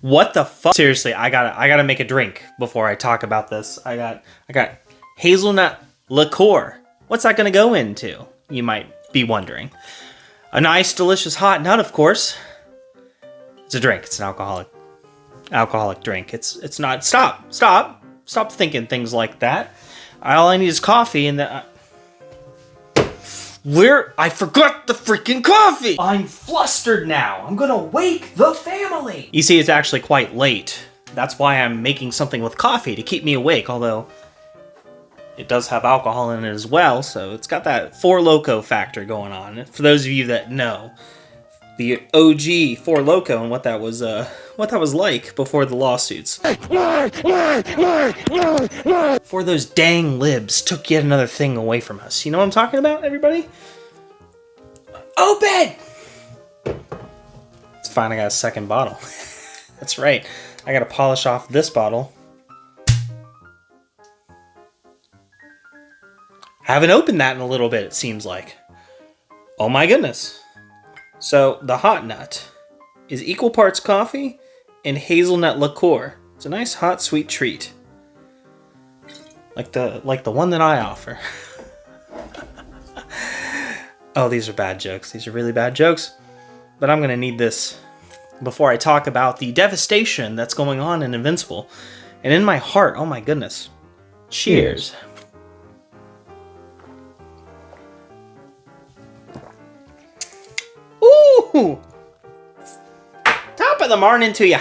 What the fuck? Seriously, I gotta make a drink before I talk about this. I got hazelnut liqueur. What's that gonna go into? You might be wondering. A nice, delicious hot nut, of course. It's a drink. It's an alcoholic drink. It's not. Stop thinking things like that. All I need is coffee, and I forgot the freaking coffee! I'm flustered now. I'm gonna wake the family! You see, it's actually quite late. That's why I'm making something with coffee, to keep me awake, although it does have alcohol in it as well, so it's got that Four Loko factor going on. For those of you that know, the OG Four Loko and what that was like before the lawsuits. Before those dang libs took yet another thing away from us. You know what I'm talking about, everybody? Open! It's fine, I got a second bottle. That's right. I gotta polish off this bottle. Haven't opened that in a little bit, it seems like. Oh my goodness. So, the hot nut is equal parts coffee and hazelnut liqueur. It's a nice, hot, sweet treat. Like the one that I offer. Oh, these are bad jokes. These are really bad jokes. But I'm going to need this before I talk about the devastation that's going on in Invincible. And in my heart, oh my goodness. Cheers. Ooh! Top of the morning to ya.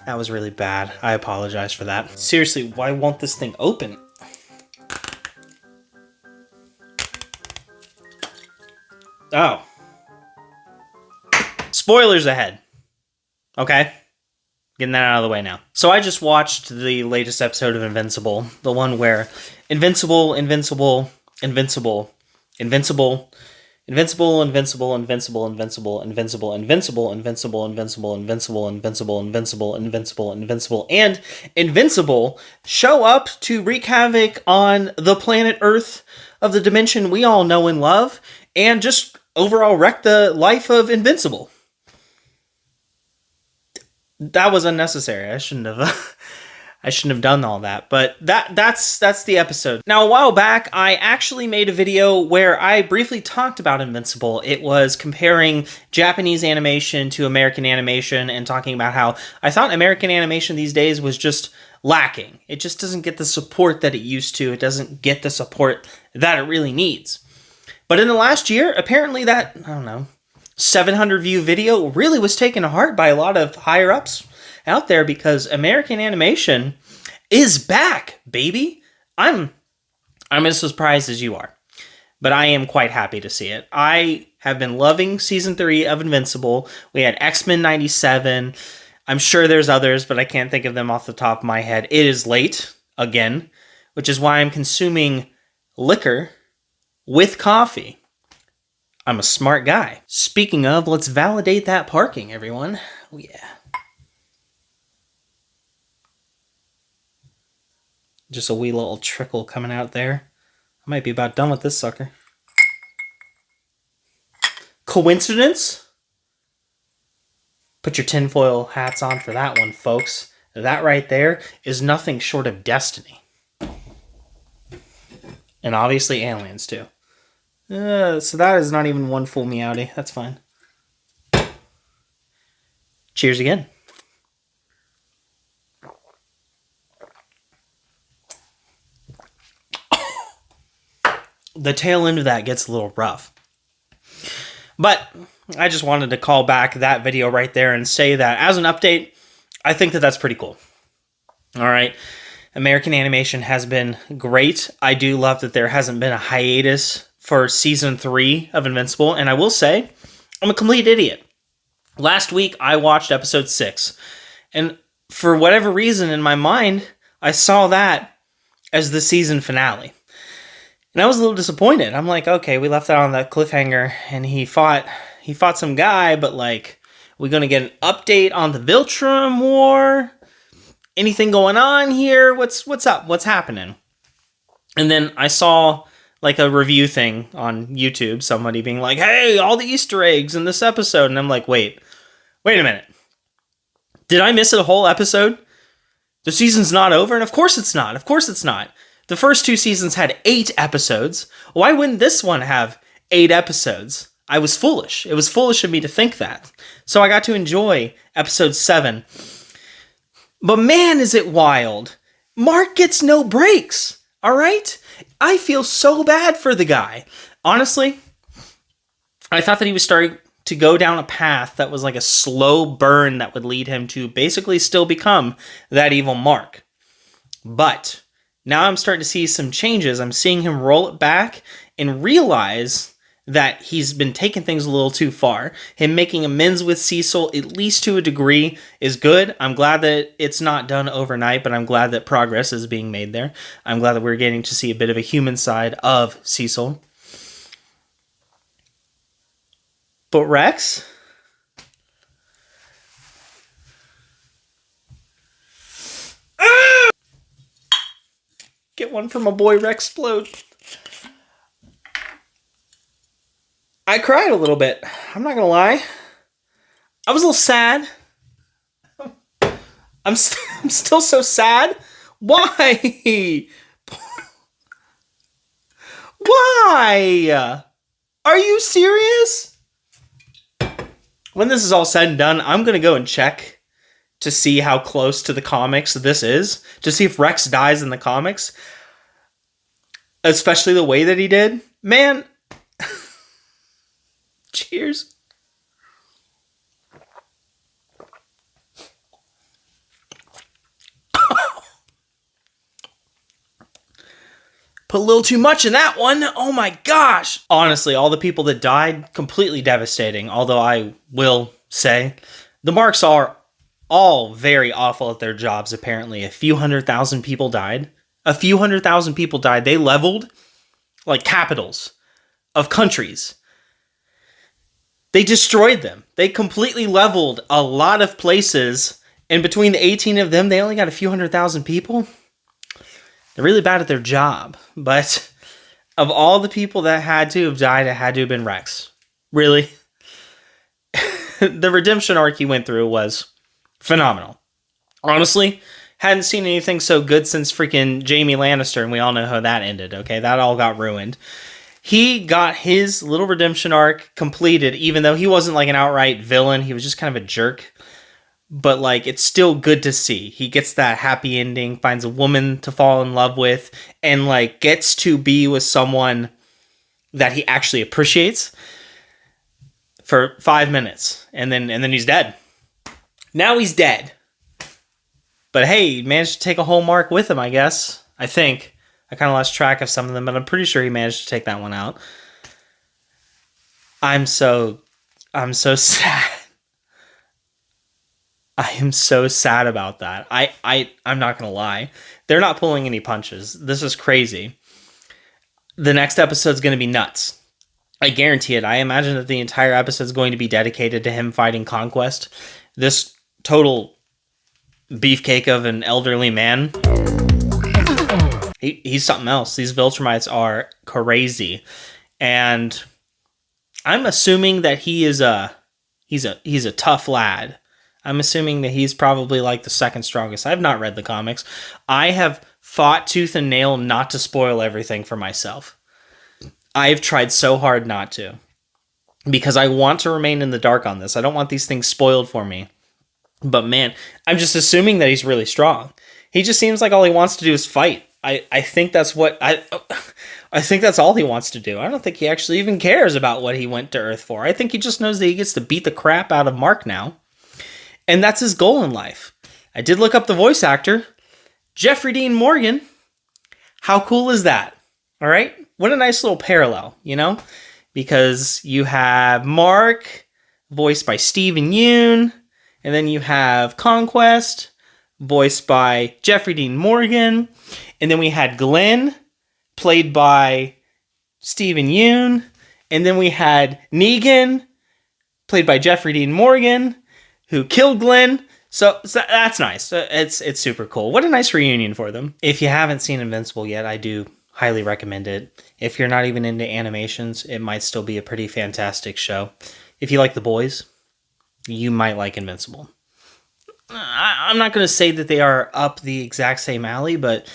That was really bad. I apologize for that. Seriously, why won't this thing open? Oh. Spoilers ahead. Okay? Getting that out of the way now. So I just watched the latest episode of Invincible. The one where Invincible, Invincible, Invincible, Invincible, Invincible, Invincible, Invincible, Invincible, Invincible, Invincible, Invincible, Invincible, Invincible, Invincible, Invincible, Invincible, Invincible, and Invincible show up to wreak havoc on the planet Earth of the dimension we all know and love, and just overall wreck the life of Invincible. That was unnecessary. I shouldn't have done all that, but that's the episode. Now, a while back, I actually made a video where I briefly talked about Invincible. It was comparing Japanese animation to American animation and talking about how I thought American animation these days was just lacking. It just doesn't get the support that it used to. It doesn't get the support that it really needs. But in the last year, apparently that, 700 view video really was taken to heart by a lot of higher ups out there, because American animation is back, baby. I'm as surprised as you are, but I am quite happy to see it. I have been loving season 3 of Invincible. We had X-Men 97. I'm sure there's others, but I can't think of them off the top of my head. It is late again, which is why I'm consuming liquor with coffee. I'm a smart guy. Speaking of, let's validate that parking, everyone. Oh, yeah. Just a wee little trickle coming out there. I might be about done with this sucker. Coincidence? Put your tinfoil hats on for that one, folks. That right there is nothing short of destiny. And obviously aliens, too. So that is not even one full meowdy. That's fine. Cheers again. The tail end of that gets a little rough. But I just wanted to call back that video right there and say that as an update, I think that that's pretty cool. All right. American animation has been great. I do love that there hasn't been a hiatus for season 3 of Invincible. And I will say, I'm a complete idiot. Last week, I watched episode 6. And for whatever reason in my mind, I saw that as the season finale. And I was a little disappointed. I'm like, okay, we left that on that cliffhanger, and he fought some guy, but like, we gonna get an update on the Viltrum War? Anything going on here? What's up? What's happening? And then I saw like a review thing on YouTube, somebody being like, hey, all the Easter eggs in this episode. And I'm like, wait a minute. Did I miss a whole episode? The season's not over? And of course it's not. Of course it's not. The first 2 seasons had 8 episodes. Why wouldn't this one have 8 episodes? I was foolish. It was foolish of me to think that. So I got to enjoy episode 7. But man, is it wild. Mark gets no breaks. All right? I feel so bad for the guy. Honestly, I thought that he was starting to go down a path that was like a slow burn that would lead him to basically still become that evil Mark. But now I'm starting to see some changes. I'm seeing him roll it back and realize that he's been taking things a little too far. Him making amends with Cecil, at least to a degree, is good. I'm glad that it's not done overnight, but I'm glad that progress is being made there. I'm glad that we're getting to see a bit of a human side of Cecil. But Rex? Get one for my boy Rexplode. I cried a little bit. I'm not gonna lie. I was a little sad. I'm still so sad. Why? Why? Are you serious? When this is all said and done, I'm gonna go and check to see how close to the comics this is. To see if Rex dies in the comics. Especially the way that he did. Man. Cheers. Put a little too much in that one. Oh my gosh. Honestly, all the people that died, completely devastating. Although I will say, the Marks are all very awful at their jobs, apparently. A few 100,000 people died. A few 100,000 people died. They leveled like capitals of countries. They destroyed them. They completely leveled a lot of places. And between the 18 of them, they only got a few 100,000 people. They're really bad at their job. But of all the people that had to have died, it had to have been Rex. Really? The redemption arc he went through was phenomenal. Honestly, hadn't seen anything so good since freaking Jaime Lannister, and we all know how that ended, okay? That all got ruined. He got his little redemption arc completed, even though he wasn't like an outright villain. He was just kind of a jerk. But like, it's still good to see. He gets that happy ending, finds a woman to fall in love with, and like gets to be with someone that he actually appreciates for 5 minutes. And then he's dead. Now he's dead. But hey, he managed to take a whole Mark with him, I guess. I think. I kind of lost track of some of them, but I'm pretty sure he managed to take that one out. I'm so sad. I am so sad about that. I'm not going to lie. They're not pulling any punches. This is crazy. The next episode's going to be nuts. I guarantee it. I imagine that the entire episode is going to be dedicated to him fighting Conquest. This total beefcake of an elderly man. He's something else. These Viltrumites are crazy. And I'm assuming that he's a tough lad. I'm assuming that he's probably like the second strongest. I've not read the comics. I have fought tooth and nail not to spoil everything for myself. I've tried so hard not to. Because I want to remain in the dark on this. I don't want these things spoiled for me. But man, I'm just assuming that he's really strong. He just seems like all he wants to do is fight. I think that's what I think that's all he wants to do. I don't think he actually even cares about what he went to Earth for. I think he just knows that he gets to beat the crap out of Mark now. And that's his goal in life. I did look up the voice actor, Jeffrey Dean Morgan. How cool is that? All right? What a nice little parallel, you know? Because you have Mark, voiced by Steven Yeun, and then you have Conquest, voiced by Jeffrey Dean Morgan. And then we had Glenn, played by Steven Yeun. And then we had Negan, played by Jeffrey Dean Morgan, who killed Glenn. So that's nice. It's super cool. What a nice reunion for them. If you haven't seen Invincible yet, I do highly recommend it. If you're not even into animations, it might still be a pretty fantastic show. If you like The Boys, you might like Invincible. I'm not going to say that they are up the exact same alley, but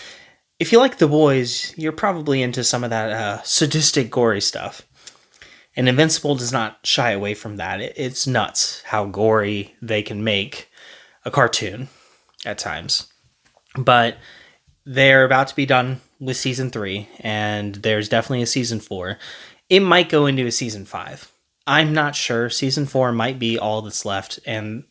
if you like The Boys, you're probably into some of that sadistic, gory stuff. And Invincible does not shy away from that. It's nuts how gory they can make a cartoon at times. But they're about to be done with season 3, and there's definitely a season 4. It might go into a season 5. I'm not sure. Season 4 might be all that's left, and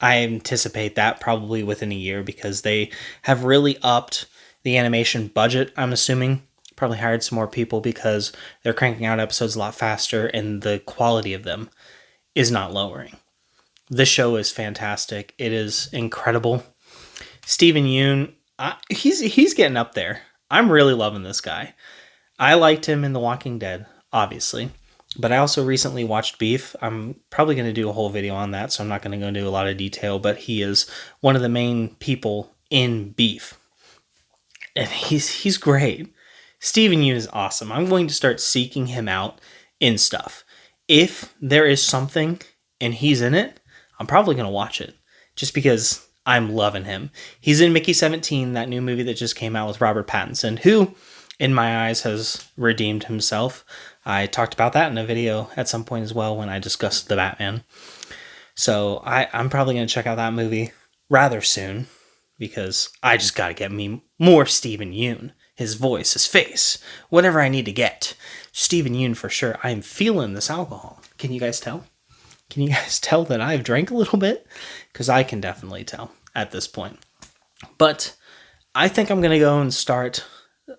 I anticipate that probably within a year because they have really upped the animation budget, I'm assuming. Probably hired some more people because they're cranking out episodes a lot faster and the quality of them is not lowering. This show is fantastic. It is incredible. Steven Yeun, he's getting up there. I'm really loving this guy. I liked him in The Walking Dead, obviously. But I also recently watched Beef. I'm probably going to do a whole video on that, so I'm not going to go into a lot of detail, but he is one of the main people in Beef. And he's great. Steven Yeun is awesome. I'm going to start seeking him out in stuff. If there is something and he's in it, I'm probably going to watch it just because I'm loving him. He's in Mickey 17, that new movie that just came out with Robert Pattinson, who, in my eyes, has redeemed himself. I talked about that in a video at some point as well when I discussed the Batman. So I'm probably going to check out that movie rather soon because I just got to get me more Steven Yeun. His voice, his face, whatever I need to get. Steven Yeun for sure. I am feeling this alcohol. Can you guys tell? Can you guys tell that I've drank a little bit? Because I can definitely tell at this point. But I think I'm going to go and start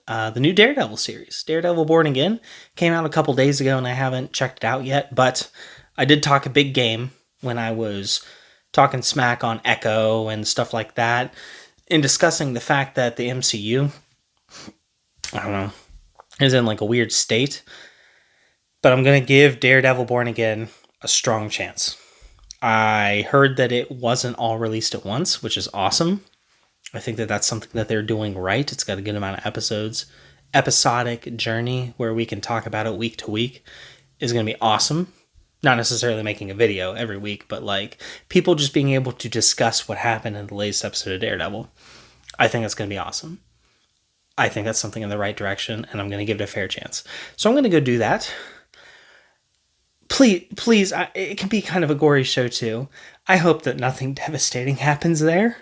the new Daredevil series. Daredevil Born Again came out a couple days ago and I haven't checked it out yet. But I did talk a big game when I was talking smack on Echo and stuff like that. In discussing the fact that the MCU, I don't know, is in like a weird state. But I'm going to give Daredevil Born Again a strong chance. I heard that it wasn't all released at once, which is awesome. I think that that's something that they're doing right. It's got a good amount of episodes. Episodic journey where we can talk about it week to week is going to be awesome. Not necessarily making a video every week, but like people just being able to discuss what happened in the latest episode of Daredevil. I think that's going to be awesome. I think that's something in the right direction, and I'm going to give it a fair chance. So I'm going to go do that. Please, it can be kind of a gory show too. I hope that nothing devastating happens there,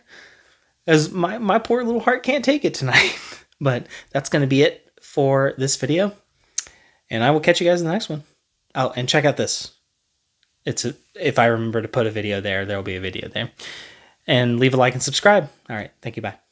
as my poor little heart can't take it tonight. But that's going to be it for this video, and I will catch you guys in the next one. Oh, and check out this. If I remember to put a video there, there will be a video there. And leave a like and subscribe. All right, thank you, bye.